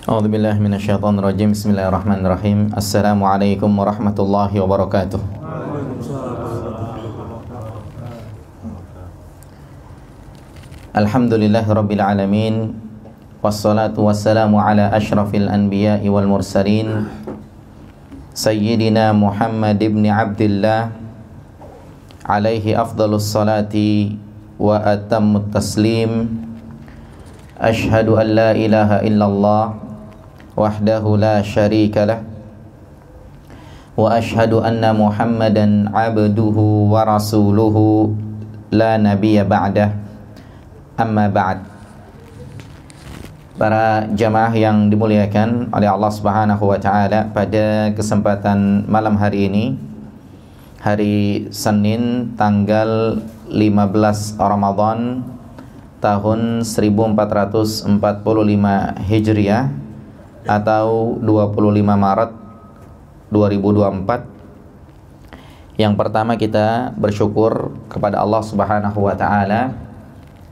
A'udzubillahi minasyaitonirrajim. Bismillahirrahmanirrahim. Assalamualaikum warahmatullahi wabarakatuh. Alhamdulillahirabbil alamin. Wassalatu wassalamu ala asyrafil anbiya'i wal mursalin Sayyidina Muhammad ibn Abdillah alaihi afdalus salati wa atammut taslim. Ashhadu an la ilaha illallah wahdahu la syarika lah wa ashhadu anna Muhammadan abduhu wa rasuluhu la nabiyya ba'dah. Amma ba'd. Para jamaah yang dimuliakan oleh Allah Subhanahu wa taala, pada kesempatan malam hari ini, hari Senin tanggal 15 Ramadan tahun 1445 Hijriah atau 25 Maret 2024. Yang pertama, kita bersyukur kepada Allah Subhanahu wa taala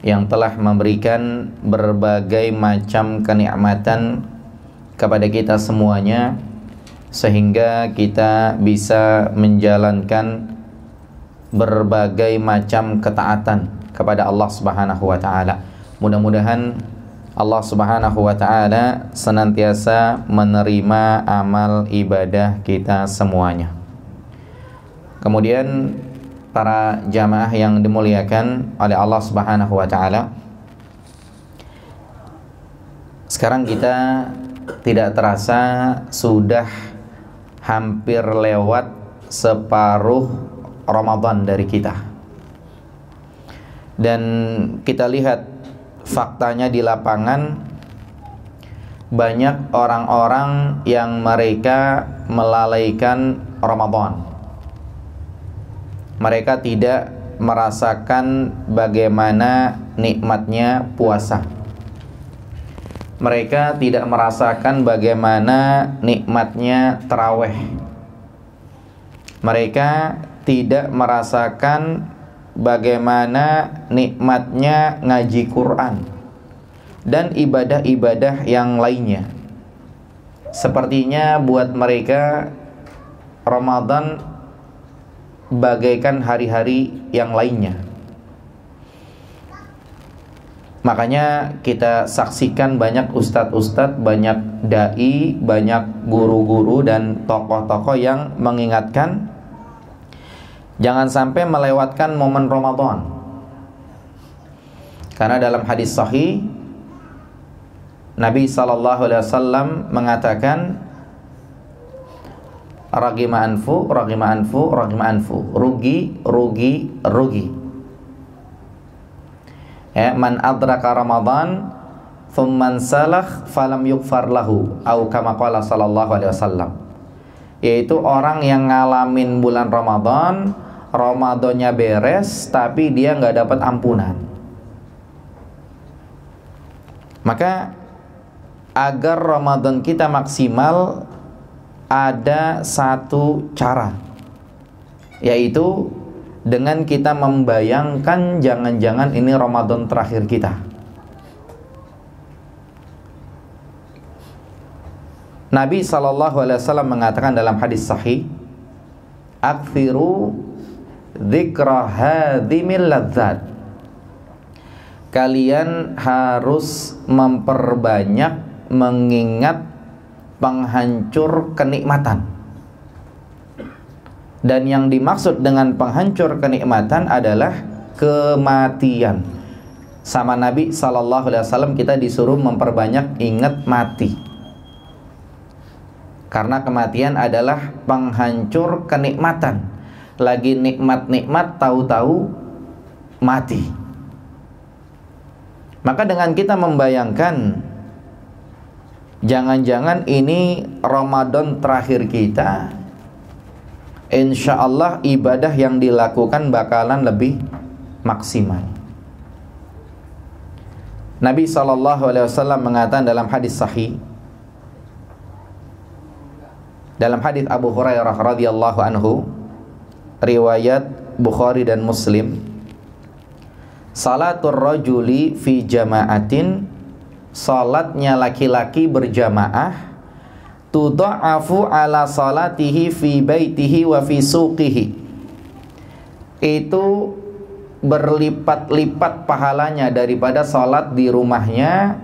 yang telah memberikan berbagai macam kenikmatan kepada kita semuanya, sehingga kita bisa menjalankan berbagai macam ketaatan kepada Allah Subhanahu wa taala. Mudah-mudahan Allah Subhanahu wa taala senantiasa menerima amal ibadah kita semuanya. Kemudian para jamaah yang dimuliakan oleh Allah Subhanahu wa taala, sekarang kita tidak terasa sudah hampir lewat separuh Ramadan dari kita. Dan kita lihat faktanya di lapangan, banyak orang-orang yang mereka melalaikan Ramadan. Mereka tidak merasakan bagaimana nikmatnya puasa. Mereka tidak merasakan bagaimana nikmatnya tarawih. Mereka tidak merasakan bagaimana nikmatnya ngaji Quran dan ibadah-ibadah yang lainnya. Sepertinya buat mereka Ramadan bagaikan hari-hari yang lainnya. Makanya kita saksikan banyak ustadz-ustadz, banyak dai, banyak guru-guru dan tokoh-tokoh yang mengingatkan jangan sampai melewatkan momen Ramadan. Karena dalam hadis sahih Nabi SAW mengatakan ragima anfu, ragima anfu, ragima anfu, rugi, rugi, rugi. Ya, man adraka Ramadan thumman salakh falam yughfar lahu, au kama qala sallallahu alaihi wasallam. Yaitu orang yang ngalamin bulan Ramadan, Ramadannya beres tapi dia nggak dapat ampunan. Maka agar Ramadan kita maksimal, ada satu cara, yaitu dengan kita membayangkan jangan-jangan ini Ramadan terakhir kita. Nabi SAW mengatakan dalam hadis sahih, aktsiru dzikra hadhimil ladzat. Kalian harus memperbanyak mengingat penghancur kenikmatan. Dan yang dimaksud dengan penghancur kenikmatan adalah kematian. Sama Nabi SAW kita disuruh memperbanyak ingat mati. Karena kematian adalah penghancur kenikmatan. Lagi nikmat-nikmat tahu-tahu mati. Maka dengan kita membayangkan jangan-jangan ini Ramadan terakhir kita, insya Allah ibadah yang dilakukan bakalan lebih maksimal. Nabi SAW mengatakan dalam hadis sahih, dalam hadis Abu Hurairah radhiyallahu anhu, riwayat Bukhari dan Muslim, salatul rajuli fi jama'atin salatnya laki-laki berjamaah tudha'afu ala salatihi fi baitihi wa fi suqihi, itu berlipat-lipat pahalanya daripada salat di rumahnya,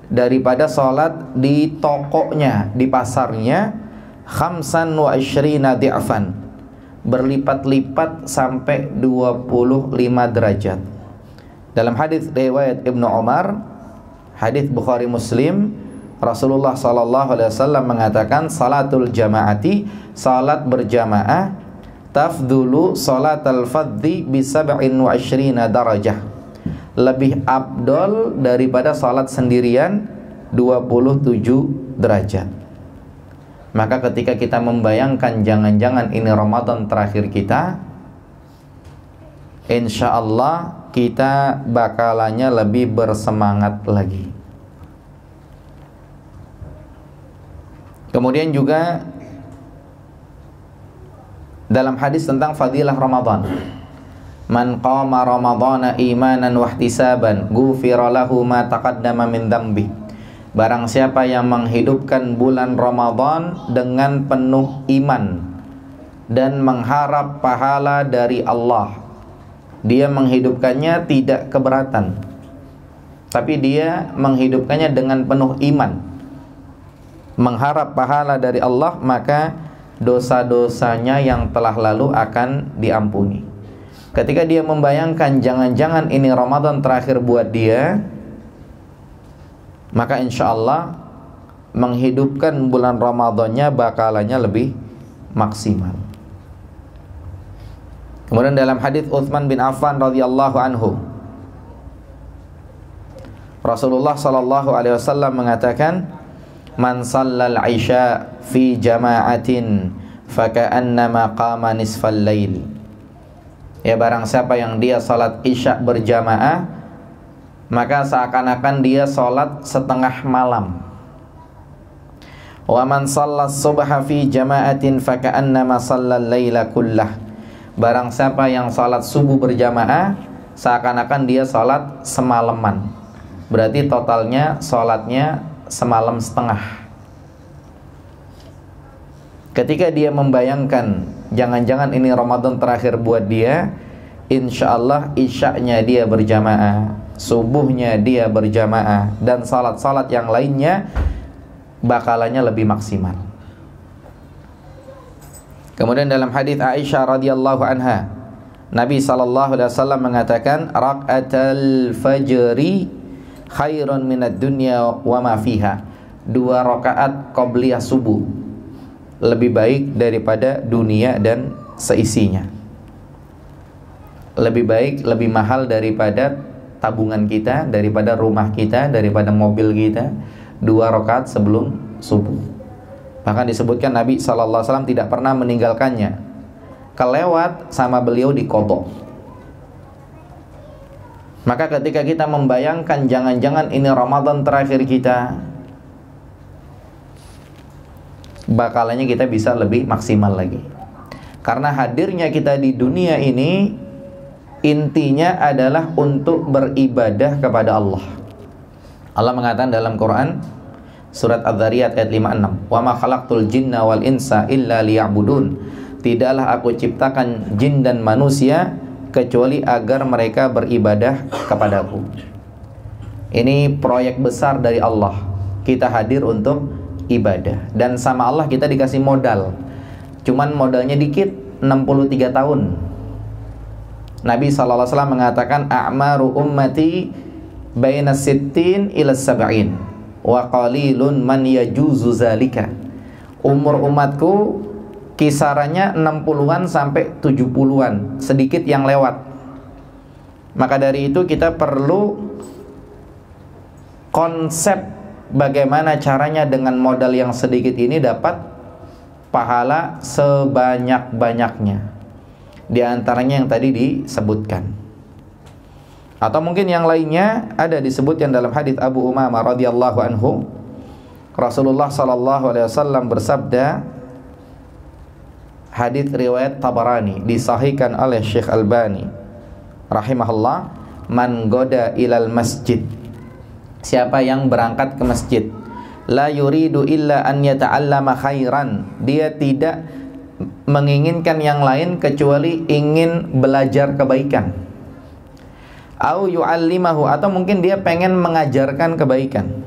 daripada salat di tokonya, di pasarnya, khamsan wa ishrina di'fan, berlipat-lipat sampai 25 derajat. Dalam hadis riwayat Ibnu Umar, hadis Bukhari Muslim, Rasulullah SAW mengatakan salatul jamaati, salat berjamaah, tafdulu salatal fadhi bi 27 darajah, lebih afdol daripada salat sendirian 27 derajat. Maka ketika kita membayangkan jangan-jangan ini Ramadan terakhir kita, insya Allah kita bakalannya lebih bersemangat lagi. Kemudian juga dalam hadis tentang fadilah Ramadan, man qama ramadhana imanan wahtisaban ghufira lahu ma taqaddama min dzambi, barang siapa yang menghidupkan bulan Ramadan dengan penuh iman dan mengharap pahala dari Allah, dia menghidupkannya tidak keberatan, tapi dia menghidupkannya dengan penuh iman, mengharap pahala dari Allah, maka dosa-dosanya yang telah lalu akan diampuni. Ketika dia membayangkan jangan-jangan ini Ramadan terakhir buat dia, maka insya Allah menghidupkan bulan Ramadannya bakalannya lebih maksimal. Kemudian dalam hadis Utsman bin Affan radhiyallahu anhu, Rasulullah sallallahu alaihi wasallam mengatakan, man shallal isya fi jama'atin faka'annama qama nisfal lail. Ya, barang siapa yang dia salat isya berjamaah, maka seakan-akan dia salat setengah malam. Wa man shallas subha fi jama'atin faka'annama shallal laila kullah. Barang siapa yang salat subuh berjamaah, seakan-akan dia salat semalaman. Berarti totalnya salatnya semalam setengah. Ketika dia membayangkan jangan-jangan ini Ramadan terakhir buat dia, insya Allah isyaknya dia berjamaah, subuhnya dia berjamaah, dan salat-salat yang lainnya bakalannya lebih maksimal. Kemudian dalam hadis Aisyah radhiyallahu anha, Nabi SAW mengatakan, raqatul fajri khairun minad dunya wa ma fiha. 2 rakaat qabliyah subuh lebih baik daripada dunia dan seisinya. Lebih baik, lebih mahal daripada tabungan kita, daripada rumah kita, daripada mobil kita. 2 rakaat sebelum subuh. Bahkan disebutkan Nabi SAW tidak pernah meninggalkannya. Kelewat sama beliau diqadha. Maka ketika kita membayangkan jangan-jangan ini Ramadan terakhir kita, bakalannya kita bisa lebih maksimal lagi. Karena hadirnya kita di dunia ini intinya adalah untuk beribadah kepada Allah. Allah mengatakan dalam Quran surat Adz-Dzariyat ayat 56, "Wa ma khalaqtul jinna wal insa illa liya'budun." Tidaklah aku ciptakan jin dan manusia kecuali agar mereka beribadah kepadaku. Ini proyek besar dari Allah. Kita hadir untuk ibadah, dan sama Allah kita dikasih modal. Cuman modalnya dikit, 63 tahun. Nabi SAW mengatakan, a'maru ummati baina sittin ila sab'in wa qalilun man yajuzu zalika. Umur umatku kisarannya 60-an sampai 70-an, sedikit yang lewat. Maka dari itu kita perlu konsep bagaimana caranya dengan modal yang sedikit ini dapat pahala sebanyak-banyaknya. Di antaranya yang tadi disebutkan. Atau mungkin yang lainnya ada disebutkan dalam hadis Abu Umamah radhiyallahu anhu. Rasulullah sallallahu alaihi wasallam bersabda, hadis riwayat Tabarani, disahihkan oleh Syekh Albani rahimahullah, man goda ilal masjid siapa yang berangkat ke masjid, la yuridu illa an yata'allama khairan, dia tidak menginginkan yang lain kecuali ingin belajar kebaikan, au yu'allimahu, atau mungkin dia pengen mengajarkan kebaikan,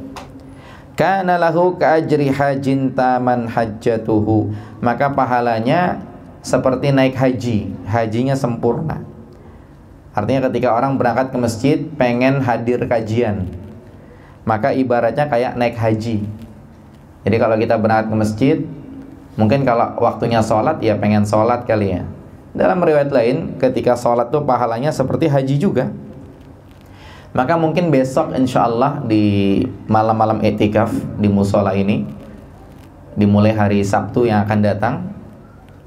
kana lahu ka'ajri hajin taman hajjatuhu, maka pahalanya seperti naik haji, hajinya sempurna. Artinya ketika orang berangkat ke masjid pengen hadir kajian, maka ibaratnya kayak naik haji. Jadi kalau kita berangkat ke masjid, mungkin kalau waktunya sholat ya pengen sholat kali ya. Dalam riwayat lain, ketika sholat tuh pahalanya seperti haji juga. Maka mungkin besok insya Allah di malam-malam i'tikaf di musola ini, dimulai hari Sabtu yang akan datang,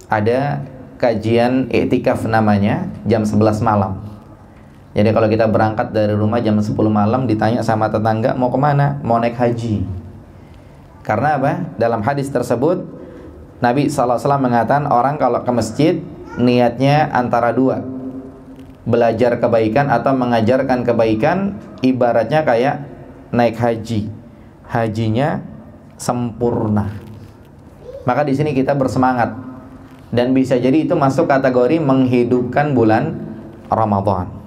ada kajian i'tikaf namanya jam 11 malam. Jadi kalau kita berangkat dari rumah jam 10 malam, ditanya sama tetangga mau kemana? Mau naik haji. Karena apa? Dalam hadis tersebut Nabi SAW mengatakan orang kalau ke masjid niatnya antara dua, belajar kebaikan atau mengajarkan kebaikan, ibaratnya kayak naik haji, hajinya sempurna. Maka di sini kita bersemangat, dan bisa jadi itu masuk kategori menghidupkan bulan Ramadan.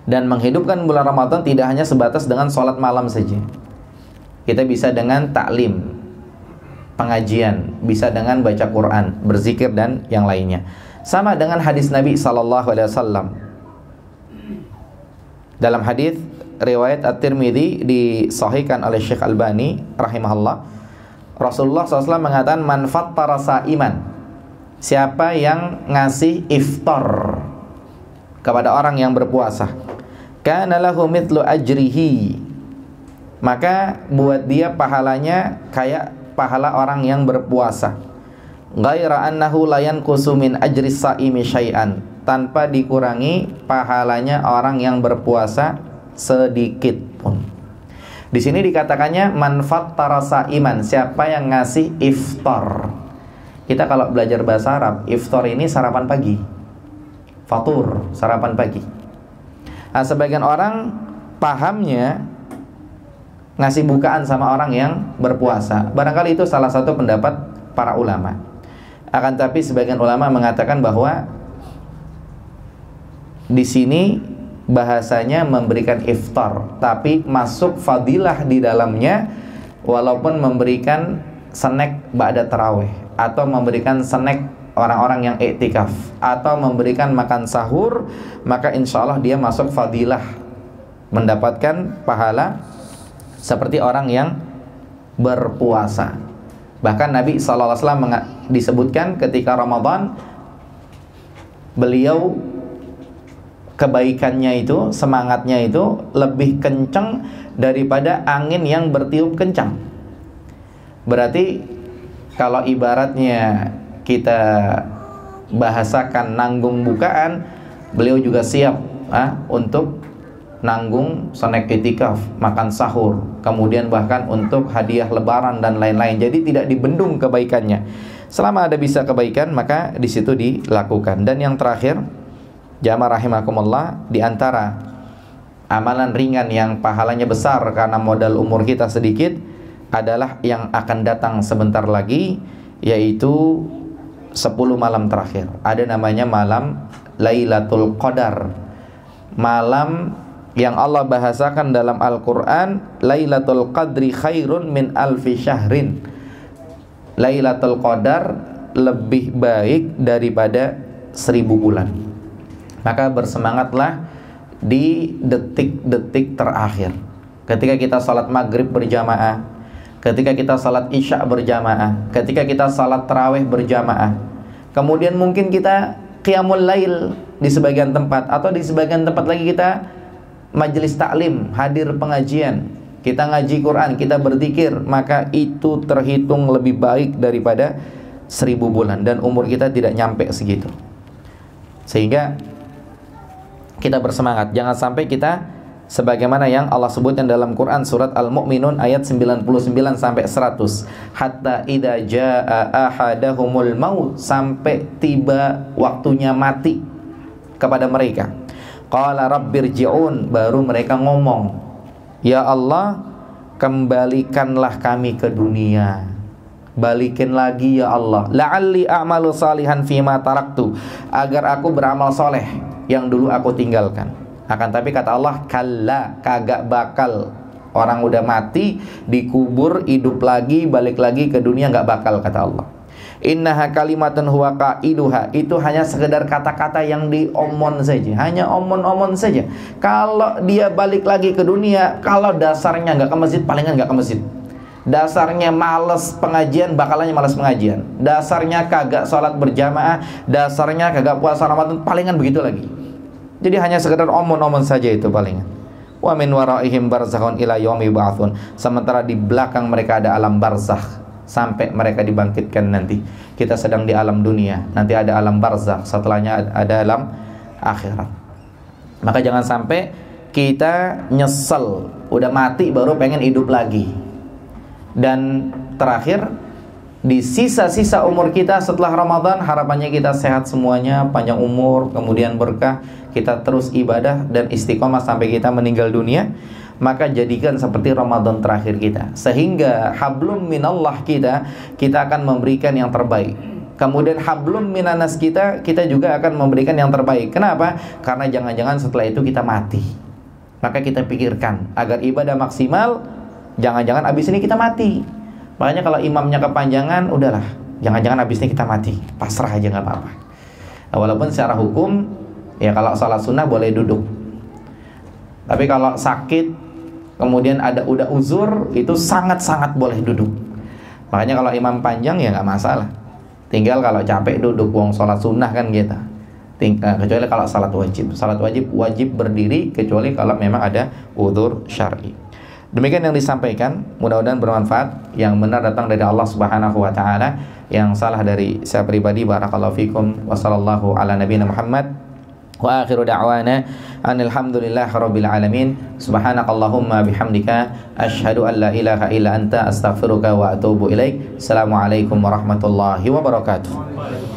Dan menghidupkan bulan Ramadan tidak hanya sebatas dengan sholat malam saja. Kita bisa dengan taklim, pengajian, bisa dengan baca Quran, berzikir dan yang lainnya. Sama dengan hadis Nabi SAW. Dalam hadis riwayat At-Tirmidzi disahihkan oleh Syekh Albani rahimahullah, Rasulullah SAW mengatakan man fattara sa'iman, siapa yang ngasih iftar kepada orang yang berpuasa, kana lahu mithlu ajrihi, maka buat dia pahalanya kayak pahala orang yang berpuasa, ghaira annahu la yanqusu min ajri saimi syai'an, tanpa dikurangi pahalanya orang yang berpuasa sedikit pun. Di sini dikatakannya man fattara sa'iman, siapa yang ngasih iftar. Kita kalau belajar bahasa Arab, iftar ini sarapan pagi, fatur, sarapan pagi. Nah, sebagian orang pahamnya ngasih bukaan sama orang yang berpuasa. Barangkali itu salah satu pendapat para ulama. Akan tapi sebagian ulama mengatakan bahwa di sini bahasanya memberikan iftar, tapi masuk fadilah di dalamnya, walaupun memberikan snack ba'da tarawih, atau memberikan snack orang-orang yang i'tikaf, atau memberikan makan sahur, maka insya Allah dia masuk fadilah, mendapatkan pahala seperti orang yang berpuasa. Bahkan Nabi SAW disebutkan ketika Ramadan, beliau kebaikannya itu, semangatnya itu lebih kencang daripada angin yang bertiup kencang. Berarti kalau ibaratnya kita bahasakan nanggung bukaan, beliau juga siap untuk nanggung snack i'tikaf, makan sahur, kemudian bahkan untuk hadiah lebaran dan lain-lain. Jadi tidak dibendung kebaikannya. Selama ada bisa kebaikan, maka di situ dilakukan. Dan yang terakhir, jamaah rahimakumullah, di antara amalan ringan yang pahalanya besar karena modal umur kita sedikit adalah yang akan datang sebentar lagi, yaitu 10 malam terakhir. Ada namanya malam Lailatul Qadar, malam yang Allah bahasakan dalam Al-Quran, Lailatul Qadri khairun min alfi syahrin. Lailatul Qadar lebih baik daripada 1000 bulan. Maka bersemangatlah di detik-detik terakhir. Ketika kita salat maghrib berjamaah, ketika kita salat isya berjamaah, ketika kita salat tarawih berjamaah, kemudian mungkin kita qiyamul lail di sebagian tempat, atau di sebagian tempat lagi kita majelis taklim, hadir pengajian, kita ngaji Quran, kita berzikir, maka itu terhitung lebih baik daripada 1000 bulan, dan umur kita tidak nyampe segitu. Sehingga kita bersemangat, jangan sampai kita sebagaimana yang Allah sebutkan dalam Quran surat Al-Mu'minun ayat 99 sampai 100, hatta idza jaa ahadahumul maut, sampai tiba waktunya mati kepada mereka. Qala rabbirji'un, baru mereka ngomong, Ya Allah, kembalikanlah kami ke dunia. Balikin lagi ya Allah. La'alli a'malu salihan fima taraktu, agar aku beramal soleh yang dulu aku tinggalkan. Akan tapi kata Allah, kalla, kagak bakal. Orang udah mati, dikubur, hidup lagi, balik lagi ke dunia, nggak bakal, kata Allah. Innaha kalimatun huwa qailuha, itu hanya sekedar kata-kata yang diomong saja, hanya omong-omong saja. Kalau dia balik lagi ke dunia, kalau dasarnya nggak ke masjid, palingan nggak ke masjid. Dasarnya males pengajian, bakalannya males pengajian. Dasarnya kagak sholat berjamaah, dasarnya kagak puasa Ramadan, palingan begitu lagi. Jadi hanya sekedar omong-omong saja itu palingan. Wa min waraihim barzakhun ila yaumi ba'tsun. Sementara di belakang mereka ada alam barzakh sampai mereka dibangkitkan nanti. Kita sedang di alam dunia, nanti ada alam barzakh, setelahnya ada alam akhirat. Maka jangan sampai kita nyesel udah mati baru pengen hidup lagi. Dan terakhir, di sisa-sisa umur kita setelah Ramadan, harapannya kita sehat semuanya, panjang umur, kemudian berkah, kita terus ibadah dan istiqomah sampai kita meninggal dunia. Maka jadikan seperti Ramadan terakhir kita, sehingga hablum minallah kita akan memberikan yang terbaik. Kemudian hablum minanas kita juga akan memberikan yang terbaik. Kenapa? Karena jangan-jangan setelah itu kita mati. Maka kita pikirkan agar ibadah maksimal, jangan-jangan abis ini kita mati. Makanya kalau imamnya kepanjangan, udahlah, jangan-jangan abis ini kita mati, pasrah aja, nggak apa-apa. Nah, walaupun secara hukum ya kalau sholat sunnah boleh duduk, tapi kalau sakit kemudian udah uzur, itu sangat-sangat boleh duduk. Makanya kalau imam panjang ya nggak masalah, tinggal kalau capek duduk, wong sholat sunnah kan gitu. Kecuali kalau salat wajib berdiri, kecuali kalau memang ada uzur syar'i. Demikian yang disampaikan, mudah-mudahan bermanfaat. Yang benar datang dari Allah Subhanahu wa taala, yang salah dari saya pribadi. Barakallahu fikum wa sallallahu ala nabiyina Muhammad wa akhiru da'wana anil hamdulillahi rabbil alamin. Subhanakallahumma bihamdika asyhadu an la ilaha illa anta astaghfiruka wa atubu ilaik. Assalamualaikum warahmatullahi wabarakatuh.